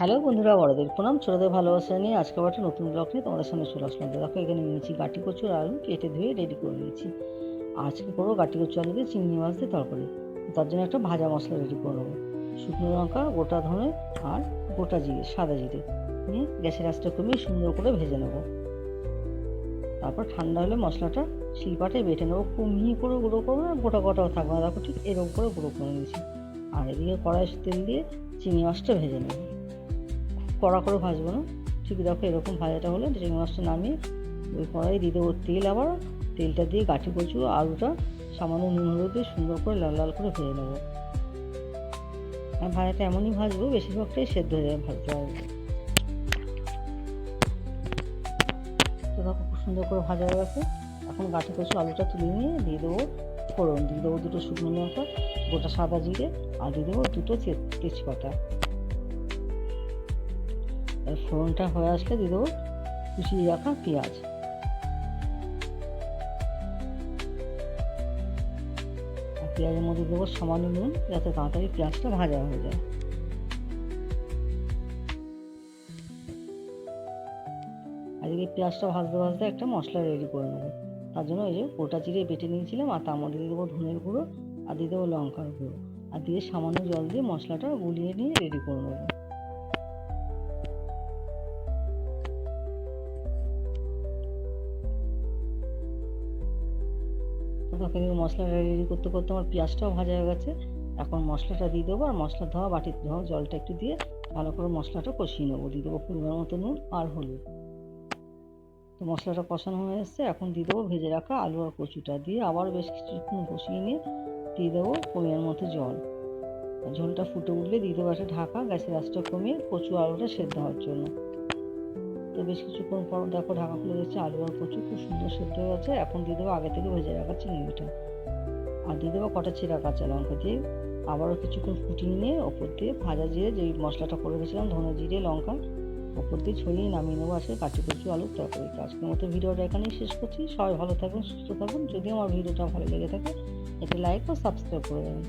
Hello বন্ধুরা, বড়দের প্রণাম, ছোটদের ভালোবাসা নিয়ে আজকে আবার একটা নতুন ব্লগ নিয়ে তোমাদের সামনে চলে আসলাম। দেখো এখানে নিয়েছি গাটি কচু আর আলু কেটে ধুয়ে রেডি করে নিয়েছি। আজকে করবো গাটি কচু আলু দিয়ে চিংড়ি মাছ দিয়ে তরকারি। তার জন্য একটা ভাজা মশলা রেডি করে নেবো। শুকনো লঙ্কা, গোটা ধনে আর গোটা জিরে, সাদা জিরে নিয়ে গ্যাসের আঁচটা কমিয়ে সুন্দর করে ভেজে নেবো। তারপর ঠান্ডা হলে মশলাটা শিলপাটায় বেটে নেবো। খুব মিহি করে গুঁড়ো করবো না, গোটা গোটাও থাকবে না। দেখো ঠিক এরকম করে গুঁড়ো করে নিয়েছি। আর এদিকে কড়াইয়ে তেল দিয়ে চিংড়ি মাছটা ভেজে নেবো। কড়া করে ভাজবো না, ঠিক দেখো এরকম ভাজাটা হলে চিংড়ি মাছটা নামিয়ে ওই কড়াই দিয়ে দেবো তেল। আবার তেলটা দিয়ে গাঁটি কচু আলুটা সামান্য নুন হলুদ দিয়ে সুন্দর করে লাল লাল করে ভেজে নেবো। আর ভাজাটা এমনই ভাজবো বেশিরভাগটাই সেদ্ধ হয়ে যাবে ভাজতে হবে। তো দেখো খুব সুন্দর করে ভাজা হয়ে গেছে। এখন গাঁটি কচু আলুটা তুলে নিয়ে দিয়ে দেবো ফোড়ন। দিয়ে দেবো দুটো শুকনো লঙ্কা, গোটা সাদা জিরে, আর দিয়ে দেবো দুটো তেজপাতা। ফোড়নটা হয়ে আসলে দিয়ে দেবো কুচিয়ে রাখা পেঁয়াজ। আর পেঁয়াজের মধ্যে দেবো সামান্য নুন, যাতে তাড়াতাড়ি পেঁয়াজটা ভাজা হয়ে যায়। আর এদিকে পেঁয়াজটা ভাজতে ভাজতে একটা মশলা রেডি করে নেবো। তার জন্য এই যে গোটা জিরে বেটে নিয়েছিলাম, আর তার মধ্যে দিয়ে দেবো ধনের গুঁড়ো, আর দিয়ে দেবো লঙ্কার গুঁড়ো, আর দিয়ে সামান্য জল দিয়ে মশলাটা গুলিয়ে নিয়ে রেডি করে নেবো। তখন মশলাটা রেডি করতে করতে আমার পেঁয়াজটাও ভাজা হয়ে গেছে। এখন মশলাটা দিয়ে দেবো, আর মশলা ধোয়া বাটির ধোয়া জলটা একটু দিয়ে ভালো করে মশলাটা কষিয়ে নেবো। দিয়ে দেবো পরিমাণ মতো নুন আর হলুদ। তো মশলাটা কষানো হয়ে এসছে, এখন দিয়ে দেবো ভেজে রাখা আলু আর কচুটা। দিয়ে আবার বেশ কিছুক্ষণ কষিয়ে নিয়ে দিয়ে দেবো পরিমাণ মতো জল। ঝোলটা ফুটে উঠলে দিয়ে দেবো একটা ঢাকা, গ্যাসের আঁচটা কমিয়ে কচু আলুটা সেদ্ধ হওয়ার জন্য। তো বেশ কিছুক্ষণ পর দেখো ঢাকা খুলে দিচ্ছে, আলু আর কচু খুব সুন্দর সেদ্ধ হয়ে গেছে। এখন দিয়ে দেবো আগে থেকে ভেজে রাখা চিংড়িটা, আর দিয়ে দেবো কটা চেরা কাঁচা লঙ্কা। দিয়ে আবারও কিছুক্ষণ ফুটিয়ে নিয়ে ওপর দিয়ে ভাজা জিরে, যেই মশলাটা করে রেখেছিলাম ধনে জিরে লঙ্কা, ওপর দিয়ে ছড়িয়ে নামিয়ে নেবো আজকে গাঁটি কচু আলুর তরকারি। আজকের মতো ভিডিওটা এখানেই শেষ করছি। সবাই ভালো থাকুন, সুস্থ থাকুন। যদি আমার ভিডিওটা ভালো লেগে থাকে এতে লাইক ও সাবস্ক্রাইব করে দেবেন।